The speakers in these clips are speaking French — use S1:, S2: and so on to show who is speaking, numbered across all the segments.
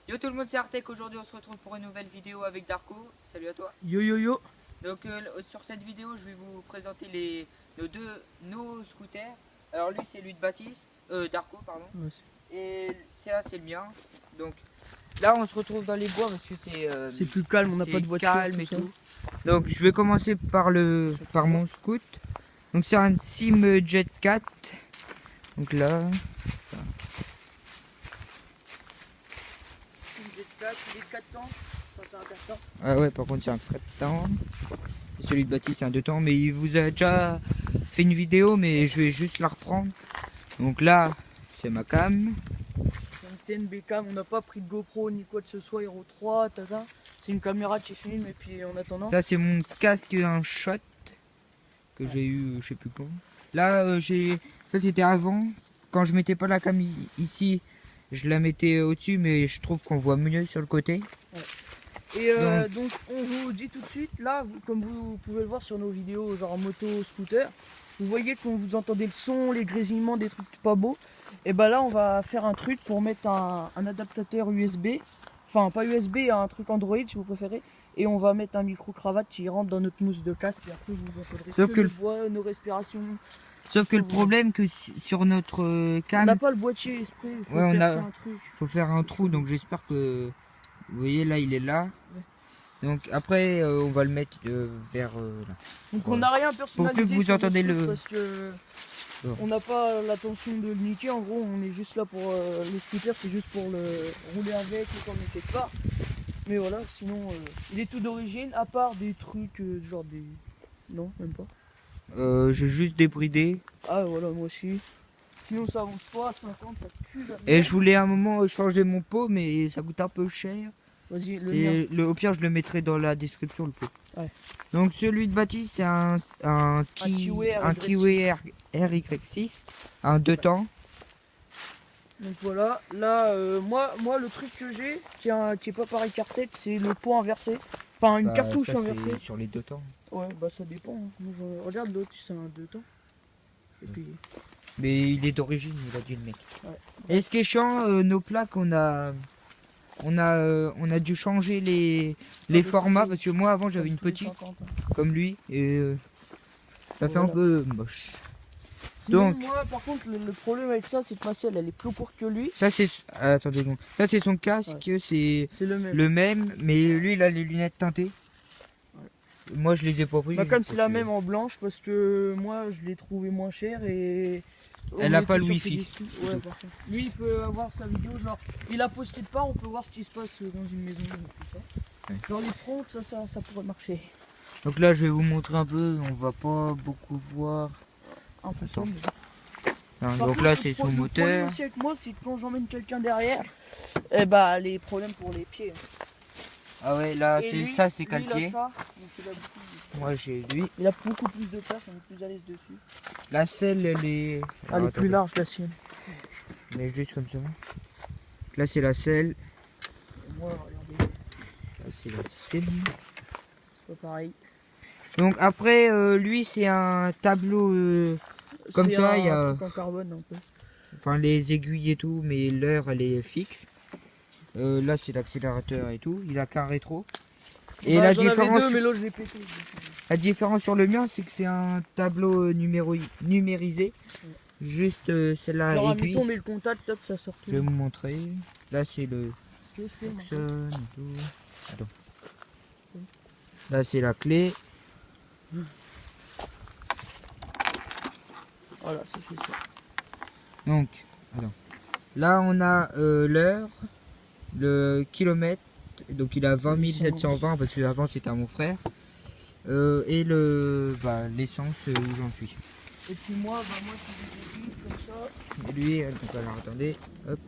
S1: Yo tout le monde, c'est Artec. Aujourd'hui on se retrouve pour une nouvelle vidéo avec Darko. Salut à toi.
S2: Yo yo yo.
S1: Donc sur cette vidéo je vais vous présenter nos scooters. Alors lui c'est lui de Baptiste, Darko pardon.
S2: Ouais.
S1: Et c'est le mien. Donc là on se retrouve dans les bois parce que
S2: c'est plus calme, on n'a pas de voiture.
S1: Calme et tout. Donc je vais commencer par mon scoot. Donc c'est un Sim Jet 4. Donc là.
S2: Il est 4 temps, enfin, c'est un 4 temps.
S1: Ah ouais, par contre c'est un 4 temps. Et celui de Baptiste c'est un 2 temps, mais il vous a déjà fait une vidéo, mais je vais juste la reprendre. Donc là, c'est ma cam.
S2: C'est une TNB cam, on n'a pas pris de GoPro ni quoi que ce soit, Hero 3, tata. C'est une caméra qui filme et puis en attendant.
S1: Ça c'est mon casque, un shot que j'ai eu, je sais plus quand. Là, ça c'était avant, quand je mettais pas la cam ici. Je la mettais au-dessus, mais je trouve qu'on voit mieux sur le côté.
S2: Ouais. Et donc on vous dit tout de suite, là, comme vous pouvez le voir sur nos vidéos, genre moto, scooter, vous voyez qu'on vous entendez le son, les grésillements, des trucs pas beaux. Et ben là, on va faire un truc pour mettre un adaptateur USB, enfin pas USB, un truc Android si vous préférez. Et on va mettre un micro-cravate qui rentre dans notre mousse de casque. Et après, vous entendrez
S1: sauf que
S2: le bois, nos respirations.
S1: Sauf que le problème que sur notre cam,
S2: on n'a pas le boîtier exprès, il faut faire un truc.
S1: Faut faire un trou, donc j'espère que vous voyez là il est là. Ouais. Donc après on va le mettre vers là.
S2: Donc on n'a rien personnalisé.
S1: Pour que vous entendez le.
S2: Parce que on n'a pas l'intention de le niquer. En gros, on est juste là pour le scooter, c'est juste pour le rouler avec et qu'on est quelque part. Mais voilà, sinon il est tout d'origine, à part des trucs genre des. Non, même pas.
S1: J'ai juste débridé.
S2: Ah voilà, moi aussi. Sinon ça avance pas, à 50 ça pue la merde.
S1: Et je voulais à un moment changer mon pot, mais ça coûte un peu cher.
S2: Vas-y,
S1: au pire je le mettrai dans la description le pot.
S2: Ouais.
S1: Donc celui de Baptiste c'est un Kiwi RY6, un 2 temps.
S2: Donc voilà, là moi le truc que j'ai qui est pas pareil qu'Artec, c'est le pot inversé. Enfin une cartouche inversée.
S1: Sur les 2 temps.
S2: Ouais, bah ça dépend. Hein. Moi, regarde l'autre, c'est un 2 temps. Et puis...
S1: Mais il est d'origine, il a dit le mec.
S2: Ouais.
S1: Et ce qui est chiant, nos plaques, on a dû changer les formats parce que moi avant j'avais une petite 50, hein. Comme lui et ça fait un peu moche.
S2: Sinon, donc moi par contre le problème avec ça c'est que ma selle elle est plus courte que lui.
S1: Ça c'est attendez, ça c'est son casque, ouais. C'est le même, mais lui il a les lunettes teintées. Ouais. Moi je les ai pas pris.
S2: Bah, comme c'est la même en blanche parce que moi je l'ai trouvé moins cher et
S1: elle a pas le wifi.
S2: Ouais, lui il peut avoir sa vidéo, genre il a posté de part, on peut voir ce qui se passe dans une maison et tout ça. Ouais. Dans les prompts ça pourrait marcher.
S1: Donc là je vais vous montrer un peu, on va pas beaucoup voir.
S2: Un peu ça.
S1: Donc là c'est son moteur. Le
S2: problème aussi avec moi c'est que quand j'emmène quelqu'un derrière, et bah les problèmes pour les pieds.
S1: Ah ouais là ça c'est calqué. Moi j'ai lui.
S2: Il a beaucoup plus de place, on est plus à l'aise dessus.
S1: La selle elle est.
S2: Elle est plus large la sienne.
S1: Mais juste comme ça. Là c'est la selle.
S2: Moi regardez.
S1: Là c'est la selle.
S2: C'est pas pareil.
S1: Donc après lui c'est un tableau comme ça, il y a
S2: en carbone un peu.
S1: Enfin les aiguilles et tout, mais l'heure elle est fixe. Là c'est l'accélérateur et tout, il a qu'un rétro. Et
S2: bah,
S1: la différence
S2: mais là, je l'ai pété.
S1: La différence sur le mien c'est que c'est un tableau numérisé. Ouais. Juste celle-là
S2: alors
S1: aiguille.
S2: Mettons, mais le contact top ça sort tout.
S1: Je vais vous montrer. Là c'est le là c'est la clé.
S2: Voilà, ça fait ça.
S1: Donc, alors, là on a l'heure, le kilomètre, donc il a 20 720 parce que avant c'était à mon frère, et l'essence où j'en suis.
S2: Et puis moi c'est des comme ça.
S1: Et lui, donc alors attendez, hop.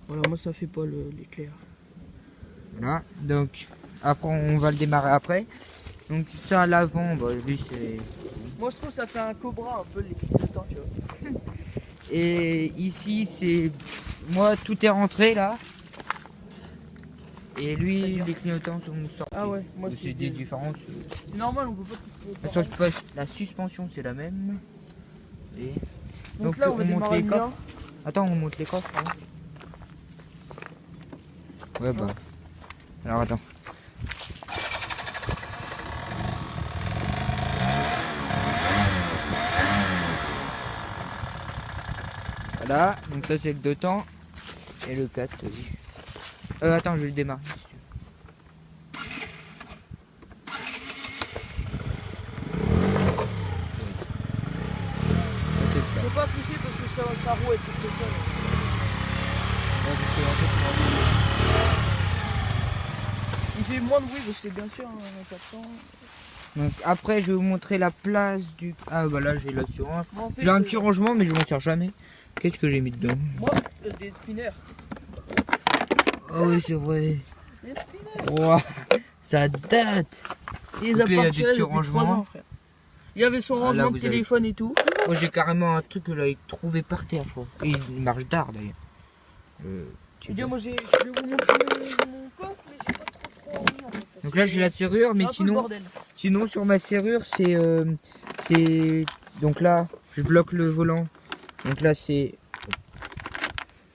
S2: Voilà, moi ça fait pas l'éclair.
S1: Voilà, donc après on va le démarrer après. Donc ça à l'avant, bah, lui c'est...
S2: Moi je trouve que ça fait un Cobra un peu les clignotants, tu vois.
S1: Et ici c'est... Moi tout est rentré là. Et lui les clignotants sont sortis.
S2: Ah ouais, moi
S1: c'est des différences.
S2: C'est normal, on peut pas tout
S1: la suspension c'est la même. Et...
S2: Donc là on va démarrer les coffres.
S1: Attends, on monte les coffres. Hein. Ouais, bah. Alors attends. Voilà, donc ça c'est le 2 temps. Et le 4, vas-y. Attends, je vais le démarrer. Si tu veux.
S2: Faut pas pousser parce que ça roue et tout ça. Il fait moins de bruit, c'est bien sûr, hein,
S1: donc après je vais vous montrer la place du... Ah bah là j'ai l'assurance.
S2: En fait,
S1: J'ai un petit rangement mais je m'en sers jamais. Qu'est-ce que j'ai mis dedans?
S2: Moi, des spinners.
S1: Oh oui c'est vrai.
S2: Des spinners.
S1: Wow, ça date.
S2: Il les a pas retirés depuis 3 ans, frère. Il y avait son rangement de téléphone et tout.
S1: Moi j'ai carrément un truc que là il trouvait par terre je crois. Et il marche d'art d'ailleurs.
S2: Moi je vais vous montrer mon coffre mais j'ai pas trop envie en fait.
S1: Donc là j'ai la serrure mais sinon sur ma serrure c'est donc là je bloque le volant. Donc là c'est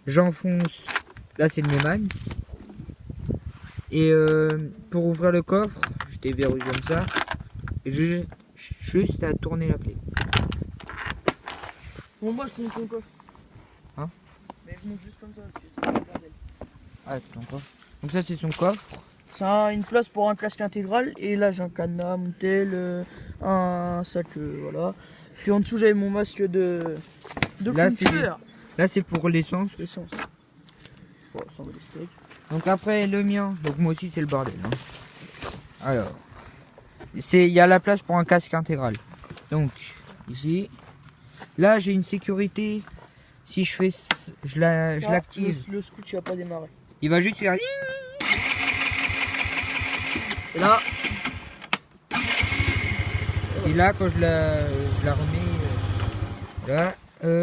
S1: j'enfonce, là c'est le Neumann. Et pour ouvrir le coffre, je déverrouille comme ça. Et j'ai juste à tourner la clé.
S2: Bon moi je monte ton coffre.
S1: Hein?
S2: Mais je monte juste comme ça parce que c'est pas le bordel.
S1: Ah ton coffre. Donc ça c'est son coffre.
S2: Ça a une place pour un casque intégral et là j'ai un cadenas, mon tel, un sac, voilà. Puis en dessous j'avais mon masque de
S1: là c'est pour l'essence.
S2: L'essence. Bon, sans steak.
S1: Donc après le mien, donc moi aussi c'est le bordel. Hein. Alors, il y a la place pour un casque intégral. Donc ici, là j'ai une sécurité. Si je fais, je l'active.
S2: Le scoot il va pas démarrer.
S1: Il va juste faire.
S2: Et là.
S1: Et là quand je la remets là.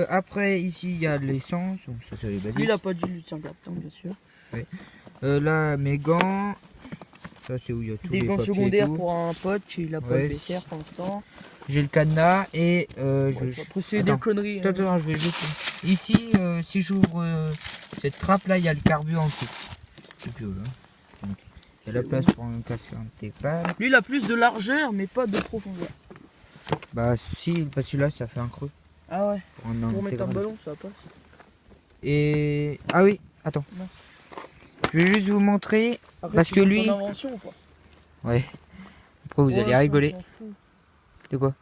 S1: Après ici il y a l'essence, donc ça c'est les basiques.
S2: Lui il a pas de jus de 104 ans bien sûr.
S1: Ouais. Là mes gants, ça c'est où il y a tout.
S2: Des gants secondaires pour un pote qui a pas de BCR pour l'instant.
S1: J'ai le cadenas et
S2: après c'est des conneries.
S1: Attends, je vais juste. Ici si j'ouvre cette trappe là il y a le carburant en dessous. C'est plus haut là. Donc, il y a la place pour un casque intégral.
S2: Lui il a plus de largeur mais pas de profondeur.
S1: Bah si, parce que là ça fait un creux.
S2: Ah ouais.
S1: Pour
S2: mettre un ballon, ça passe.
S1: Et ah oui, attends.
S2: Non.
S1: Je vais juste vous montrer. Après, parce que lui.
S2: Invention ou pas?
S1: Ouais. Après vous allez rigoler. De quoi?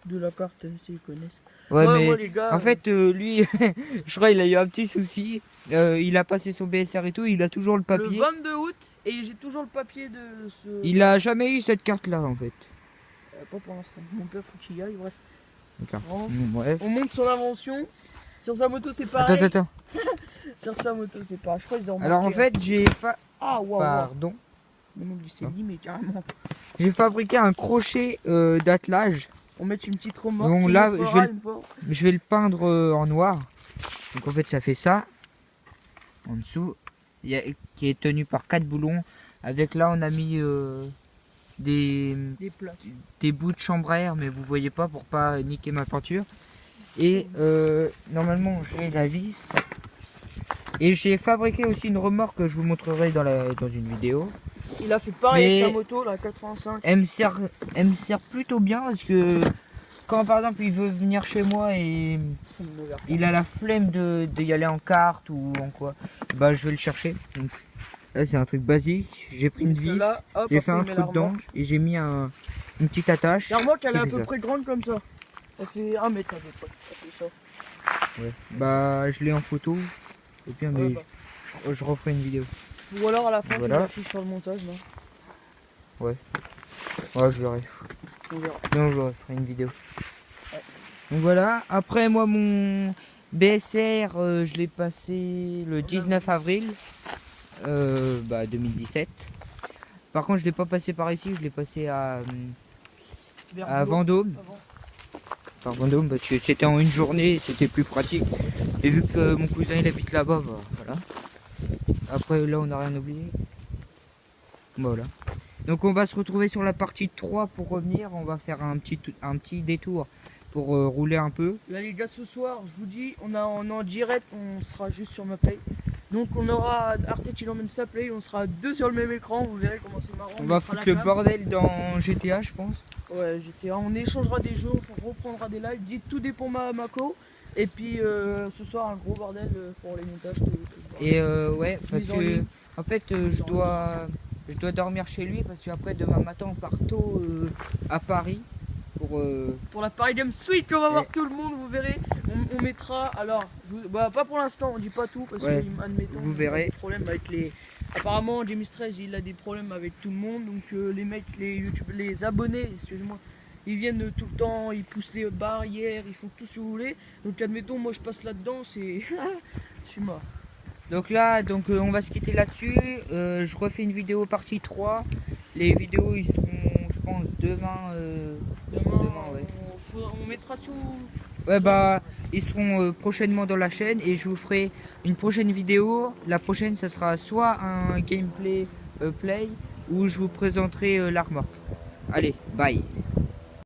S2: De la carte, s'ils connaissent.
S1: Ouais, mais
S2: moi, les gars,
S1: en fait lui, je crois il a eu un petit souci. Il a passé son BSR et tout, il a toujours le papier.
S2: Le 22 août et j'ai toujours le papier de ce.
S1: Il a jamais eu cette carte là en fait.
S2: Pas pour l'instant. Mon père faut qu'il y aille, bref.
S1: Bref.
S2: On monte son invention. Sur sa moto c'est pareil.
S1: Attends.
S2: Sur sa moto c'est pareil. Je crois qu'ils ont
S1: alors en fait j'ai pardon.
S2: Mais carrément.
S1: J'ai fabriqué un crochet d'attelage.
S2: On met une petite remorque.
S1: Donc là je vais le peindre en noir. Donc en fait ça fait ça. En dessous. Qui est tenu par 4 boulons. Avec là on a mis des bouts de chambre à air, mais vous voyez pas pour pas niquer ma peinture. Et normalement j'ai la vis. Et j'ai fabriqué aussi une remorque que je vous montrerai dans une vidéo.
S2: Il a fait pareil avec sa moto, la 85.
S1: Elle me sert plutôt bien parce que quand par exemple il veut venir chez moi et il a la flemme d'y aller en carte ou en quoi, bah je vais le chercher. Donc là c'est un truc basique, j'ai pris une vis, j'ai fait un trou dedans et j'ai mis une petite attache.
S2: La remorque elle est à peu près grande comme ça. Elle fait 1 mètre à peu près, ça fait ça.
S1: Ouais. Bah je l'ai en photo et puis mais je referai une vidéo.
S2: Ou alors à la fin je l'affiche sur le montage là.
S1: Ouais je verrai.
S2: On verra.
S1: Non je ferai une vidéo. Ouais. Donc voilà, après moi mon BSR je l'ai passé le 19 avril 2017. Par contre je l'ai pas passé par ici, je l'ai passé à Vendôme. Par Vendôme parce que c'était en une journée, c'était plus pratique. Et vu que mon cousin il habite là-bas, bah, voilà. Après là on n'a rien oublié. Voilà. Donc on va se retrouver sur la partie 3 pour revenir. On va faire un petit détour pour rouler un peu.
S2: Là les gars ce soir je vous dis on est en direct, on sera juste sur ma paye. Donc on aura Arte qui emmène sa play, on sera deux sur le même écran, vous verrez comment c'est marrant.
S1: On va foutre le bordel dans GTA, je pense.
S2: Ouais, GTA, on échangera des jeux, on reprendra des lives, dit tout dépend Mako. Et puis ce soir un gros bordel pour les montages.
S1: Et ouais, parce que en fait je dois dormir chez lui parce qu'après demain matin on part tôt à Paris
S2: pour la Paris Games Suite, on va voir tout le monde, vous verrez. On mettra, alors, bah, pas pour l'instant, on dit pas tout parce que admettons,
S1: vous verrez.
S2: Des problèmes avec les. Apparemment, James 13 il a des problèmes avec tout le monde, donc les mecs, les YouTube, les abonnés, excusez-moi, ils viennent tout le temps, ils poussent les barrières, ils font tout ce que vous voulez. Donc admettons, moi je passe là-dedans, c'est. Je suis mort.
S1: Donc là, on va se quitter là-dessus. Je refais une vidéo partie 3. Les vidéos ils seront, je pense, demain.
S2: Demain ouais. On mettra tout.
S1: Ouais, bah, ils seront prochainement dans la chaîne et je vous ferai une prochaine vidéo. La prochaine, ça sera soit un gameplay play ou je vous présenterai la remorque. Allez, bye.